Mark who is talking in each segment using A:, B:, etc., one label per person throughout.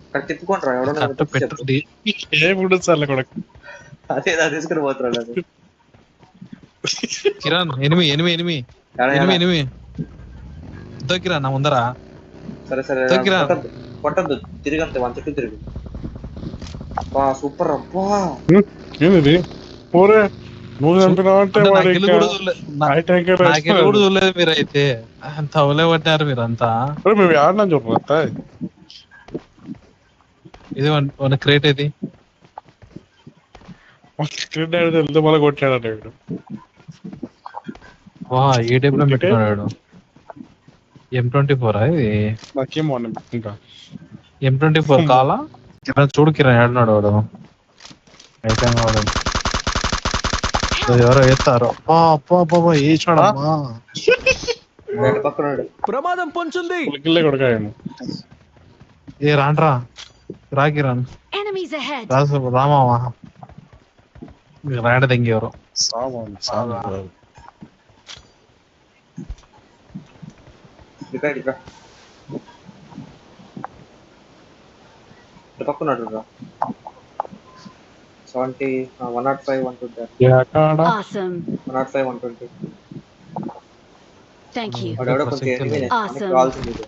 A: అక్కడ తిప్పుకుంటారా ఎవడన్నా
B: కరెక్ట్
A: చెప్పు.
B: పెట్టండి. ఏముండదు సార్ కూడా.
A: అదే నా తీసుకుని పోతున్నాడు అది.
B: కిరణ్ ఎనిమి ఎనిమి ఎనిమి
A: ఎడ, ఎడ.
B: ఎనిమి ఎనిమి ఇద్దో కిరణ్ నా ముందరా
A: సరే సరే
B: ఇద్దో కిరణ్.
A: కొట్టద్దు కొట్టద్దు తిరిగంతే వన్ చుట్టూ తిరుగు. అబ్బా సూపర్ అబ్బా.
C: ఏంది పోరే నువ్వు చంపినావంటే
B: అంటే నా
C: వాడు
B: కిల్లు
C: ఇంకా
B: కూడా చూడలేదు. నా కిల్లు కూడా చూడలేదు మీరు అయితే. అంత అవలే పట్టారు మీరంతా.
C: మేము ఆడినా చూడతా
B: ఇది వన్ క్రేట్ ఇది.
C: వెళ్తే మళ్ళీ కొట్టాడు వీడు.
B: వా ఏ టైప్ లో పెట్టుకున్నాడు. M24 ఇది.
C: నాకేమో ఇంకా
B: M24 కాలా కిరణ్ చూడు కిరణ్ ఏడున్నాడు వాడు. అయితే వాడు ఎవరో వేస్తారు. అబ్బా వేసాడమ్మా.
A: పక్కనాడు
D: ప్రమాదం పొంచుంది.
C: కిల్లే కొడకాయను
B: ఏ రాండ్రా రా కిరణ్
E: Enemies ahead.
B: రామావా రాడ తెంగేవారు.
A: ఇక్కడ పక్కనాడు 70 105 120
E: Awesome.
A: 105 120.
E: Thank you.
A: వాడెవడో కొంచెం ఎనిమిది
E: Awesome.
A: కావాల్సింది ఇది.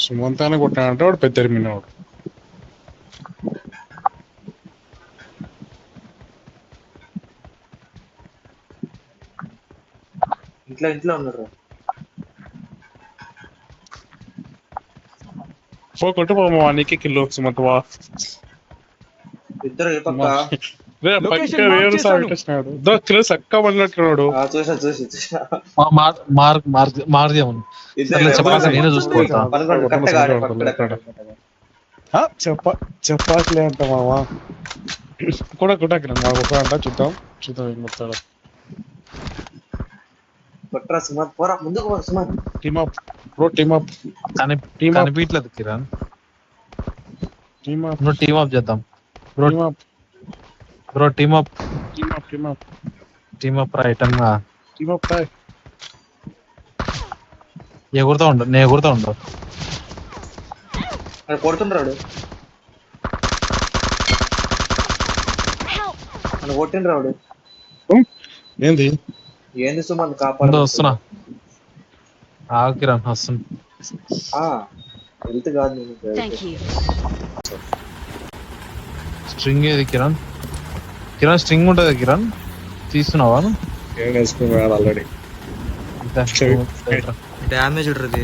C: సుమంతాన్ని కొట్టాడంటే వాడు పెద్ద ఎరిమినవాడు.
A: ఇంట్లో ఉన్నారు.
C: కొట్టు పోమా నీకే కిల్లు సుమంత వా
A: ఇద్దరు ఏ పక్క
C: చక్క పడినట్టున్నాడు.
A: చూసా
B: మార్గం నేనే చూసుకోవచ్చా.
C: చెప్పట్లే అంట మామా కూడా కొట్టాక ఒక అంట చూద్దాం ఏం కొడతాడు.
A: కొట్టరా సుమంత్ పోరా ముందుకు పోరా సుమంత్.
C: టీమప్ బ్రో టీమప్
B: కనిపించలేదు కిరణ్. నువ్వు టీమ్ అప్ చేద్దాం బ్రో. టీమ్ అప్ ఐటమ్ గా ఎగురుతా ఉండు. నేను ఎగురుతా ఉండు.
A: కొడుతుండ్రాడు అని కొట్టిండ్రు రావుడు.
C: ఏంది
A: సుమంత్ కాపాడు.
B: వస్తున్నా కిరణ్ వస్తున్నా.
A: హెల్త్ కాదు
E: Thank you.
B: స్ట్రింగ్ ఏది కిరణ్? స్ట్రింగ్ ఉంటది కిరణ్ తీస్తున్నావా?
C: ఆల్రెడీ
D: డ్యామేజ్ ఉంటుంది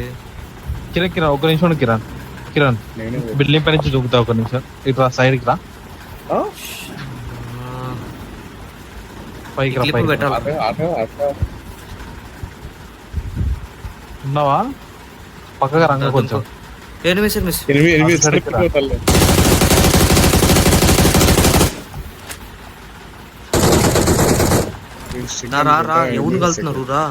B: కిరణ్ ఒక నిమిషం కిరణ్ బిల్డింగ్ పై నుంచి దూకుతా. ఒక నిమిషం ఇట్లా సైడ్ కి రా. పైకి రా. ఉన్నావా? పక్కగా రంగ కొంచెం.
D: ఎవరు కలుతున్నారు రా.